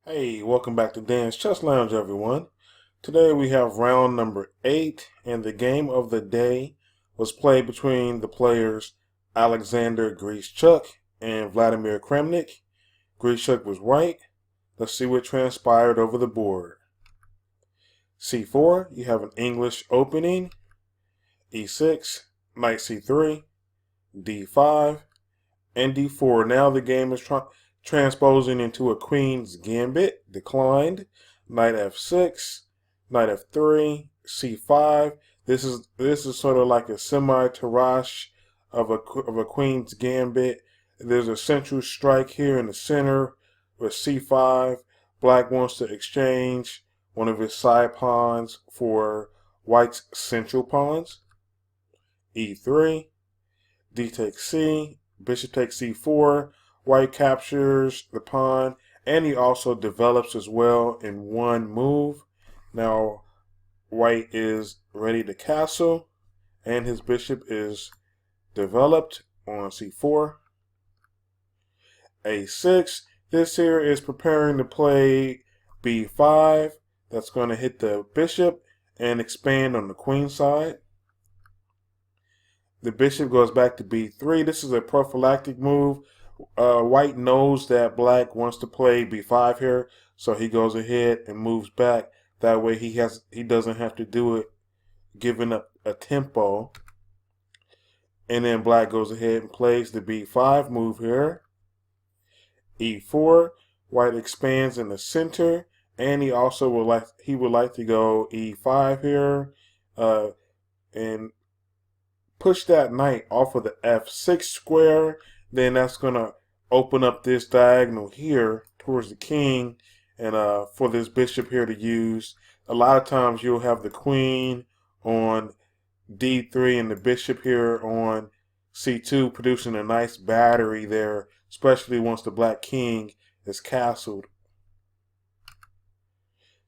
Hey, welcome back to Dan's Chess Lounge, everyone. Today we have round number 8, and the game of the day was played between the players Alexander Grischuk and Vladimir Kramnik. Grischuk was white. Let's see what transpired over the board. C4, you have an English opening. E6, knight C3, D5, and D4. Now the game is transposing into a queen's gambit. Declined. Knight F6, Knight F3, C5. This is sort of like a semi-Tarrasch of a queen's gambit. There's a central strike here in the center with C5. Black wants to exchange one of his side pawns for white's central pawns. E3, D takes C, bishop takes C4, white captures the pawn, and he also develops as well in one move. Now, white is ready to castle, and his bishop is developed on C4. A6, this here is preparing to play B5. That's going to hit the bishop and expand on the queen side. The bishop goes back to B3. This is a prophylactic move. White knows that black wants to play B5 here, so he goes ahead and moves back. That way he doesn't have to do it, giving up a tempo. And then black goes ahead and plays the B5 move here. E4, white expands in the center, and he also would like to go E5 here, and push that knight off of the F6 square. Then that's going to open up this diagonal here towards the king, and for this bishop here to use. A lot of times you'll have the queen on D3 and the bishop here on C2, producing a nice battery there, especially once the black king is castled.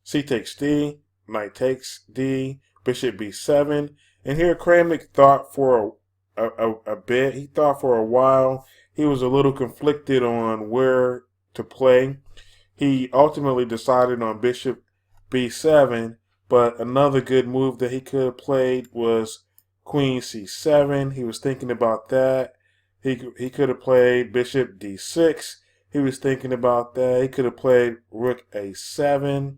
C takes D, knight takes D, bishop B7. And here Kramnik thought for a bit. He thought for a while. He was a little conflicted on where to play. He ultimately decided on bishop B7, but another good move that he could have played was queen C7. He was thinking about that. He could have played bishop D6. He was thinking about that. He could have played rook A7.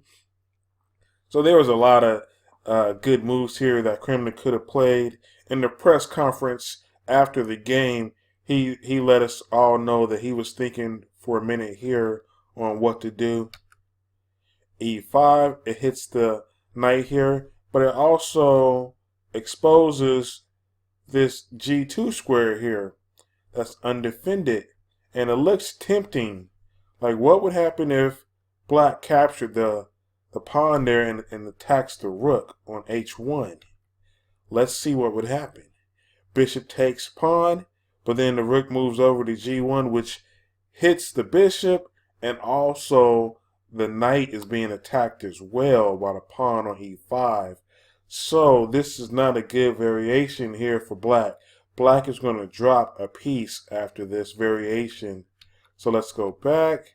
So there was a lot of good moves here that Kramnik could have played. In the press conference after the game, he let us all know that he was thinking for a minute here on what to do. E5, it hits the knight here, but it also exposes this G2 square here that's undefended, and it looks tempting. Like, what would happen if black captured the pawn there and attacks the rook on H1? Let's see what would happen. Bishop takes pawn, but then the rook moves over to G1, which hits the bishop, and also the knight is being attacked as well by the pawn on E5. So this is not a good variation here for black. Black is going to drop a piece after this variation. So let's go back.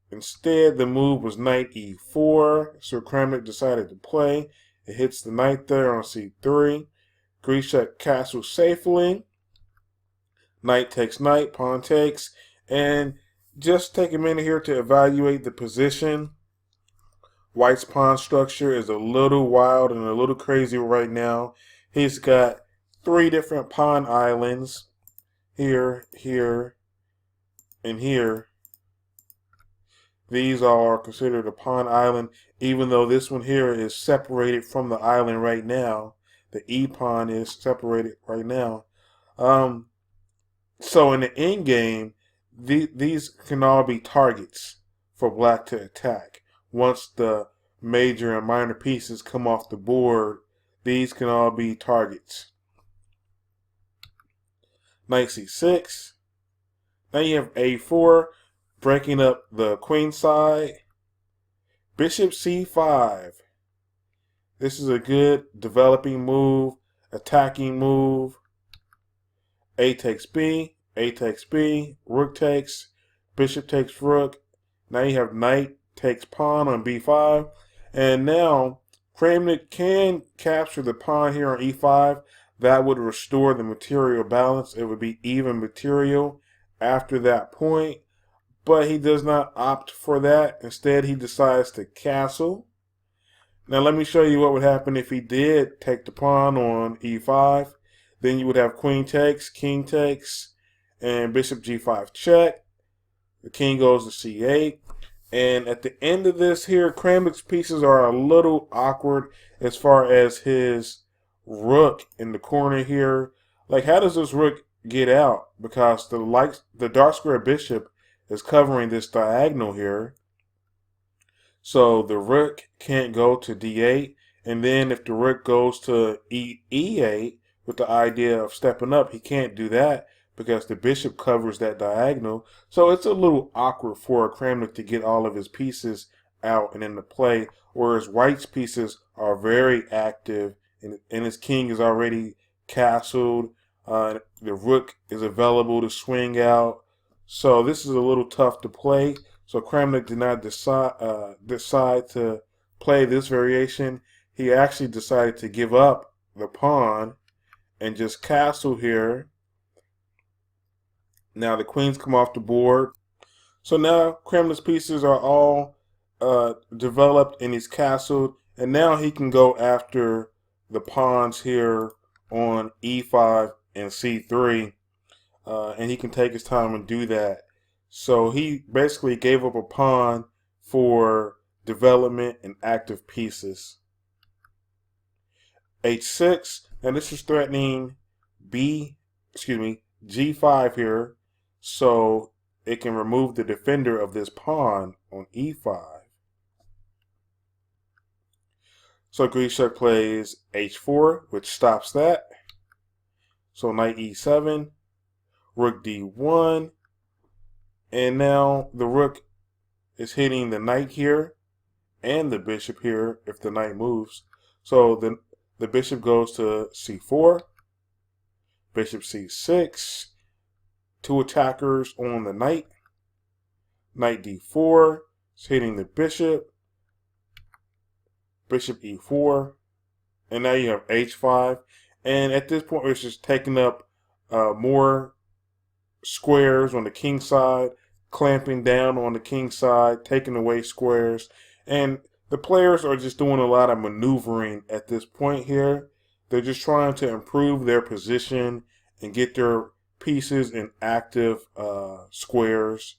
Instead, the move was knight E4. So Kramnik decided to play. It hits the knight there on C3. Grischuk castles safely. Knight takes knight, pawn takes. And just take a minute here to evaluate the position. White's pawn structure is a little wild and a little crazy right now. He's got 3 different pawn islands. Here, here, and here. These are considered a pawn island, even though this one here is separated from the island right now. The E pawn is separated right now. So in the end game, these can all be targets for black to attack. Once the major and minor pieces come off the board, these can all be targets. Knight C6. Now you have A4, breaking up the queen side. Bishop C5. This is a good developing move, attacking move. A takes B, rook takes, bishop takes rook, Now you have knight takes pawn on b5. And now Kramnik can capture the pawn here on e5. That would restore the material balance. It would be even material after that point. But he does not opt for that. Instead, he decides to castle. Now let me show you what would happen if he did take the pawn on e5. Then you would have queen takes, king takes, and bishop g5 check. The king goes to c8. And at the end of this here, Kramnik's pieces are a little awkward as far as his rook in the corner here. Like, how does this rook get out? Because the dark square bishop is covering this diagonal here. So the rook can't go to d8. And then if the rook goes to e8 with the idea of stepping up, he can't do that because the bishop covers that diagonal. So it's a little awkward for Kramnik to get all of his pieces out and into play, whereas White's pieces are very active and his king is already castled. The rook is available to swing out. So this is a little tough to play. So Kramnik did not decide to play this variation. He actually decided to give up the pawn and just castle here. Now the queens come off the board. So now Kramnik's pieces are all developed and he's castled. And now he can go after the pawns here on e5 and c3. And he can take his time and do that. So he basically gave up a pawn for development and active pieces. h6. Now this is threatening g5 here. So it can remove the defender of this pawn on e5. So Grischuk plays h4, which stops that. So knight e7, rook d1, and now the rook is hitting the knight here and the bishop here if the knight moves. So the bishop goes to c4, bishop c6, two attackers on the knight, knight d4 is hitting the bishop, bishop e4, and now you have h5. And at this point, it's just taking up more squares on the king side, clamping down on the king side, taking away squares. And the players are just doing a lot of maneuvering at this point here. They're just trying to improve their position and get their pieces in active squares.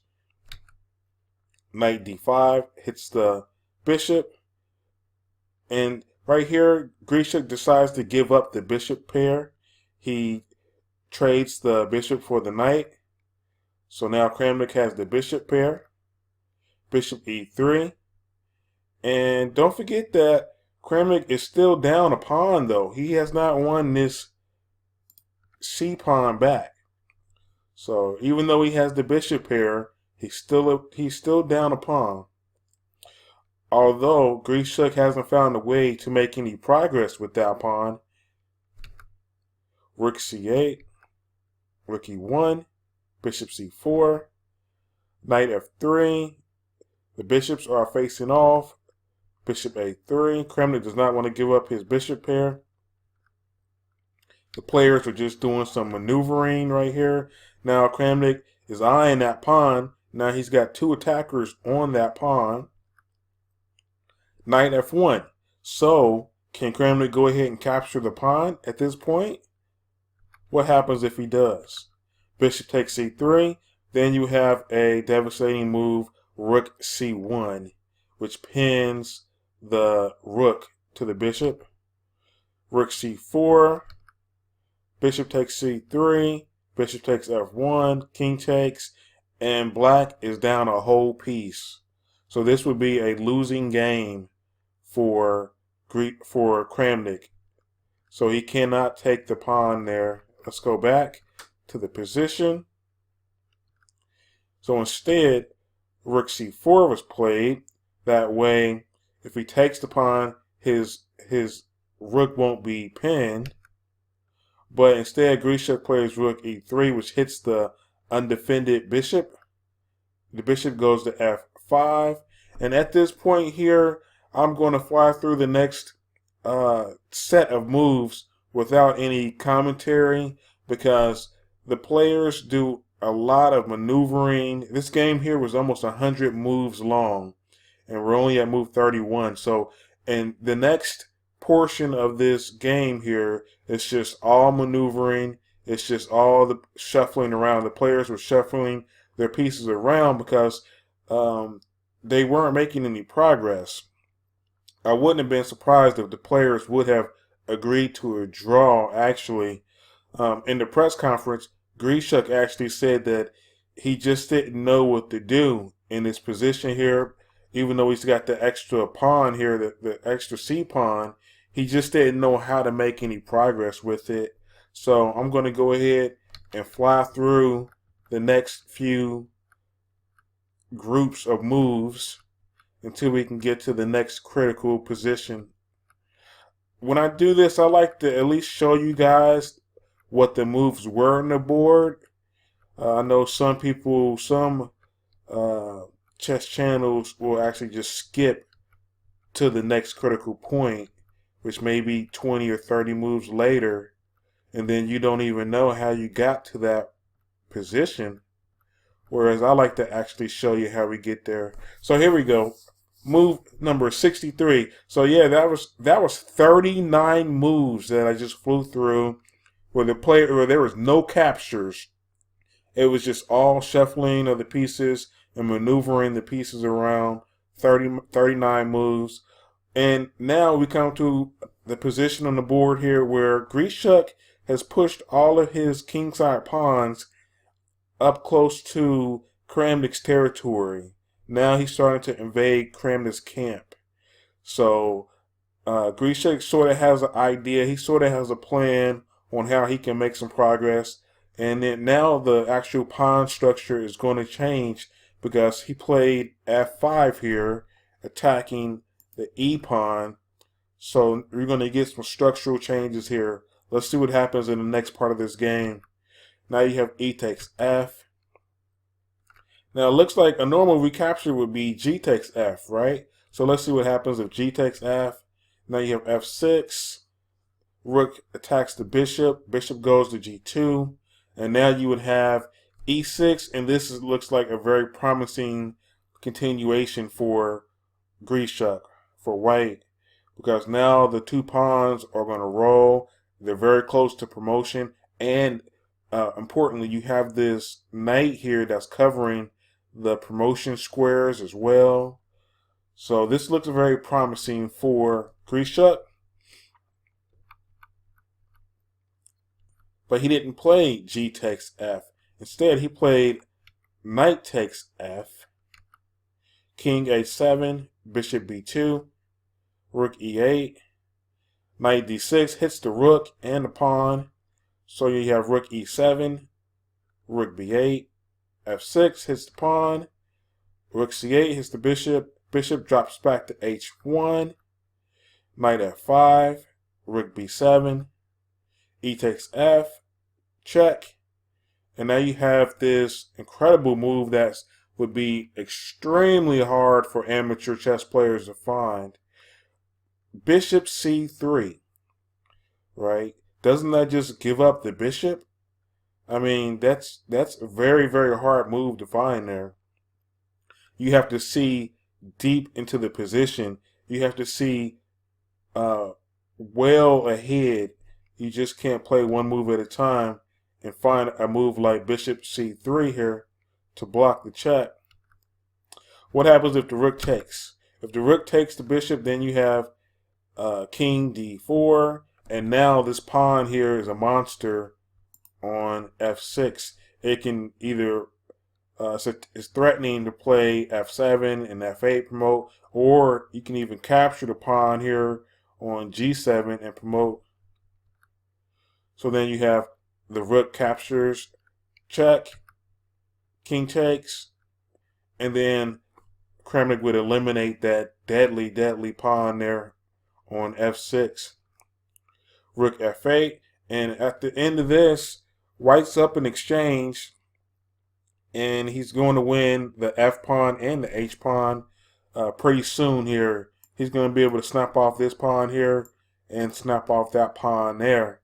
Knight d5 hits the bishop. And right here, Grischuk decides to give up the bishop pair. He trades the bishop for the knight. So now Kramnik has the bishop pair. Bishop e3. And don't forget that Kramnik is still down a pawn, though. He has not won this c pawn back. So even though he has the bishop pair, he's still down a pawn. Although Grischuk hasn't found a way to make any progress with that pawn. Rook c8, rook e1, bishop c4, knight f3. The bishops are facing off. Bishop a3. Kramnik does not want to give up his bishop pair. The players are just doing some maneuvering right here. Now Kramnik is eyeing that pawn. Now he's got two attackers on that pawn. Knight f1. So can Kramnik go ahead and capture the pawn at this point? What happens if he does? Bishop takes c3. Then you have a devastating move, rook c1, which pins the rook to the bishop. Rook c4. Bishop takes c3. Bishop takes f1. King takes. And black is down a whole piece. So this would be a losing game for Kramnik. So he cannot take the pawn there. Let's go back to the position. So instead, rook c4 was played. That way, if he takes the pawn, his rook won't be pinned. But instead, Grischuk plays rook e3, which hits the undefended bishop. The bishop goes to f5. And at this point here, I'm going to fly through the next set of moves without any commentary because the players do a lot of maneuvering. This game here was almost 100 moves long, and we're only at move 31. So, and the next portion of this game here is just all maneuvering. It's just all the shuffling around. The players were shuffling their pieces around because they weren't making any progress. I wouldn't have been surprised if the players would have agreed to a draw, actually. In the press conference, Grischuk actually said that he just didn't know what to do in his position here. Even though he's got the extra pawn here, the extra C pawn, he just didn't know how to make any progress with it. So I'm going to go ahead and fly through the next few groups of moves until we can get to the next critical position. When I do this, I like to at least show you guys what the moves were on the board. I know some people, some chess channels will actually just skip to the next critical point, which may be 20 or 30 moves later, and then you don't even know how you got to that position. Whereas I like to actually show you how we get there. So here we go. Move number 63. So yeah, that was 39 moves that I just flew through where there was no captures. It was just all shuffling of the pieces and maneuvering the pieces around. 39 moves. And now we come to the position on the board here where Grischuk has pushed all of his kingside pawns up close to Kramnik's territory. Now he's starting to invade Kramnik's camp. So Grischuk sort of has an idea. He sort of has a plan on how he can make some progress. And then now the actual pawn structure is going to change because he played f5 here, attacking the e pawn. So we're going to get some structural changes here. Let's see what happens in the next part of this game. Now you have e takes f. Now it looks like a normal recapture would be g takes f, right? So let's see what happens if g takes f. Now you have f6. Rook attacks the bishop. Bishop goes to g2. And now you would have e6. And this looks like a very promising continuation for Grischuk, for white. Because now the two pawns are going to roll. They're very close to promotion. And importantly, you have this knight here that's covering the promotion squares as well. So this looks very promising for Grischuk. But he didn't play g takes f. Instead, he played knight takes f, king a7, bishop b2, rook e8, knight d6 hits the rook and the pawn. So you have rook e7, rook b8, f6 hits the pawn, rook c8 hits the bishop, bishop drops back to h1, knight f5, rook b7, e takes f, check, and now you have this incredible move that would be extremely hard for amateur chess players to find. Bishop c3, right? Doesn't that just give up the bishop? I mean, that's a very, very hard move to find there. You have to see deep into the position. You have to see well ahead. You just can't play one move at a time and find a move like bishop c3 here to block the check. What happens if the rook takes? If the rook takes the bishop, then you have king d4, and now this pawn here is a monster on f6. It can either it's threatening to play f7 and f8 promote, or you can even capture the pawn here on g7 and promote. So then you have the rook captures, check, king takes, and then Kramnik would eliminate that deadly, deadly pawn there on f6. Rook f8, and at the end of this, white's up in exchange. and he's going to win the F pawn and the H pawn pretty soon here. He's going to be able to snap off this pawn here and snap off that pawn there.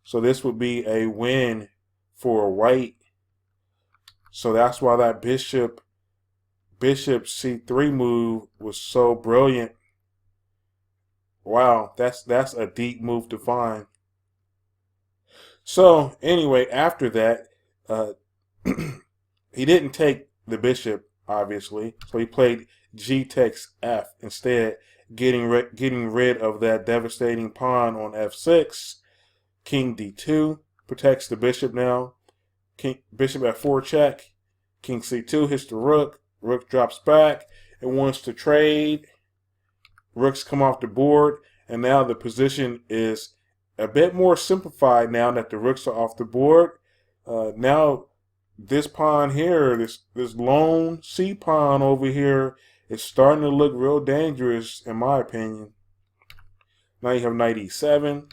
So this would be a win for white. So that's why that bishop C3 move was so brilliant. Wow, that's a deep move to find. So anyway, after that, he didn't take the bishop, obviously. So he played G takes F instead, getting rid of that devastating pawn on F6. King D2 protects the bishop now. Bishop F4 check. King C2 hits the rook. Rook drops back. It wants to trade. Rooks come off the board, and now the position is a bit more simplified now that the rooks are off the board. Now this pawn here, this lone C pawn over here, is starting to look real dangerous in my opinion. Now you have knight E7,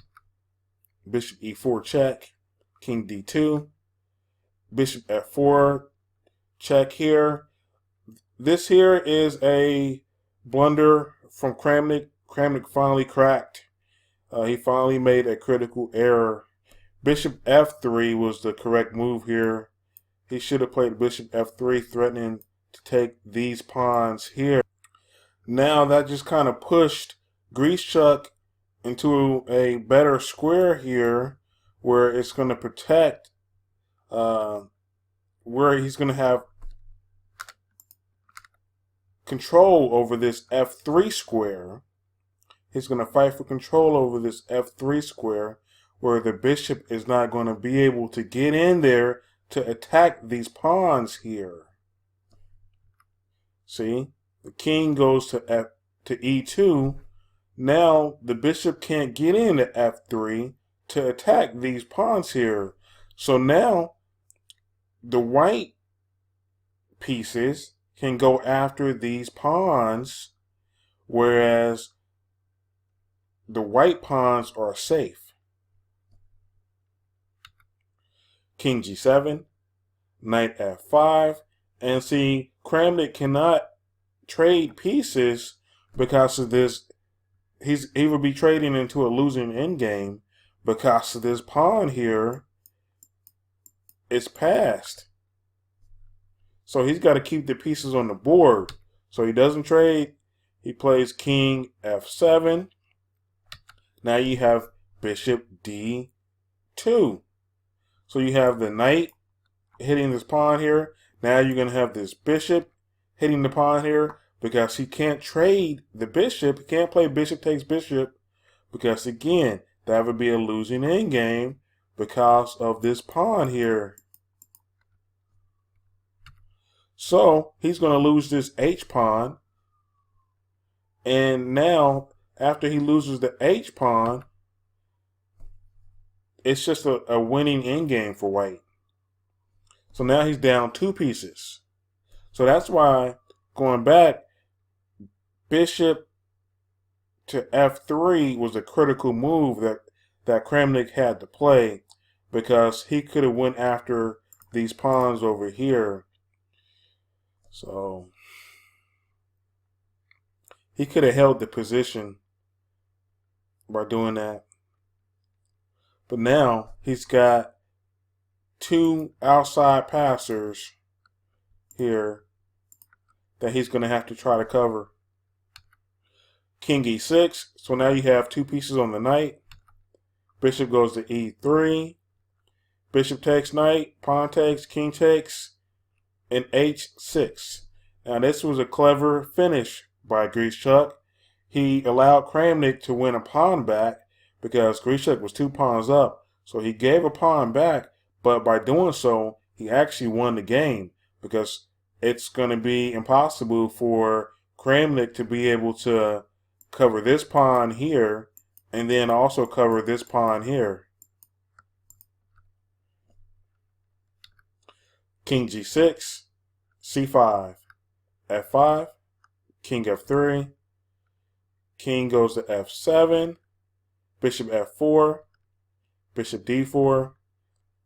bishop E4 check, king D2, bishop F4 check here. This here is a blunder from Kramnik. Kramnik finally cracked. He finally made a critical error. Bishop F3 was the correct move here. He should have played bishop F3, threatening to take these pawns here. Now that just kind of pushed Grischuk into a better square here, where it's going to protect, where he's going to have control over this F3 square. He's going to fight for control over this F3 square, where the bishop is not going to be able to get in there to attack these pawns here. See, the king goes to E2. Now the bishop can't get into F3 to attack these pawns here. So now the white pieces can go after these pawns, whereas the white pawns are safe. King G7, knight F5, and see, Kramnik cannot trade pieces because of this. He would be trading into a losing endgame because of this pawn here. It's passed. So he's got to keep the pieces on the board. So he doesn't trade. He plays king F7. Now you have bishop D2. So you have the knight hitting this pawn here. Now you're going to have this bishop hitting the pawn here because he can't trade the bishop. He can't play bishop takes bishop because, again, that would be a losing endgame because of this pawn here. So he's going to lose this H pawn. And now, after he loses the H pawn, it's just a winning endgame for white. So now he's down 2 pieces. So that's why, going back, bishop to F3 was a critical move that Kramnik had to play, because he could have went after these pawns over here. So he could have held the position by doing that. But now he's got 2 outside passers here that he's going to have to try to cover. King E6. So now you have 2 pieces on the knight. Bishop goes to E3. Bishop takes knight. Pawn takes. King takes. And H6. Now this was a clever finish by Grischuk. He allowed Kramnik to win a pawn back because Grischuk was 2 pawns up. So he gave a pawn back, but by doing so, he actually won the game, because it's going to be impossible for Kramnik to be able to cover this pawn here and then also cover this pawn here. King G6, C5, F5, King F3, King goes to F7, Bishop F4, Bishop D4,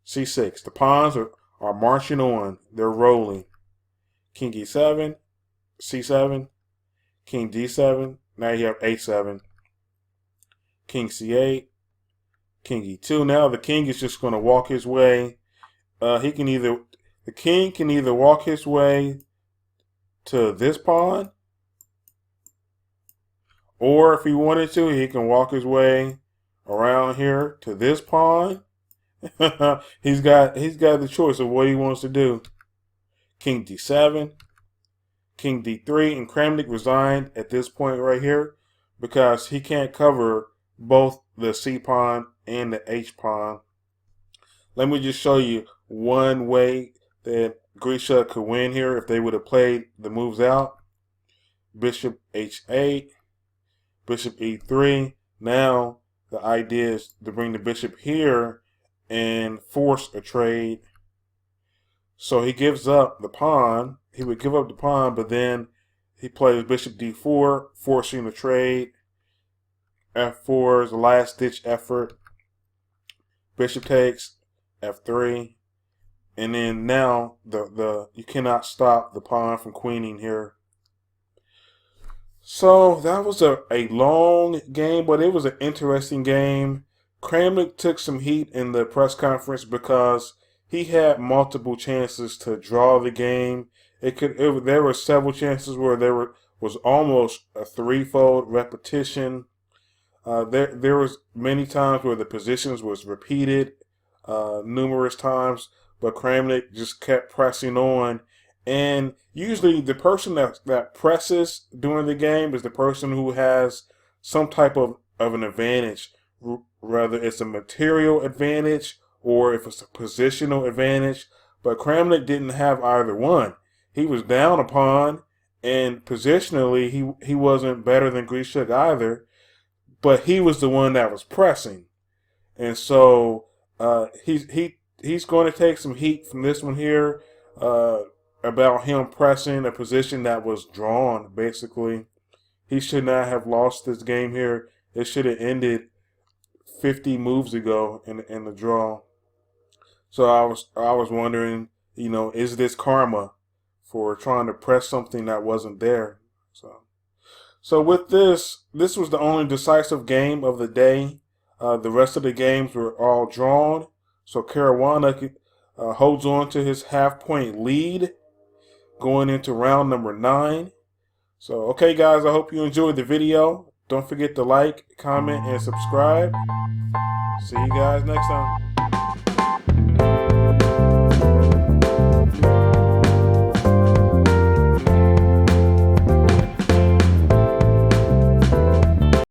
C6. The pawns are marching on. They're rolling. King E7, C7, King D7. Now you have A7. King C8, King E2. Now the king is just going to walk his way. The king can either walk his way to this pawn, or if he wanted to, he can walk his way around here to this pawn. he's got the choice of what he wants to do. King D7, King D3, and Kramnik resigned at this point right here because he can't cover both the C pawn and the H pawn. Let me just show you one way that Grischuk could win here if they would have played the moves out. Bishop H8, Bishop E3. Now the idea is to bring the bishop here and force a trade. So he gives up the pawn. He would give up the pawn, but then he plays bishop D4, forcing the trade. F4 is the last ditch effort. Bishop takes, F3. And then now you cannot stop the pawn from queening here. So that was a long game, but it was an interesting game. Kramnik took some heat in the press conference because he had multiple chances to draw the game. There were several chances where there was almost a threefold repetition. There was many times where the positions was repeated numerous times, but Kramnik just kept pressing on. And usually the person that presses during the game is the person who has some type of an advantage, whether it's a material advantage or if it's a positional advantage. But Kramnik didn't have either one. He was down a pawn, and positionally he wasn't better than Grischuk either, but he was the one that was pressing. And so he's going to take some heat from this one here about him pressing a position that was drawn, basically. He should not have lost this game here. It should have ended 50 moves ago in the draw. So I was wondering, is this karma for trying to press something that wasn't there? So with this was the only decisive game of the day. The rest of the games were all drawn. So Caruana holds on to his half-point lead going into round number 9. So, okay, guys, I hope you enjoyed the video. Don't forget to like, comment, and subscribe. See you guys next time.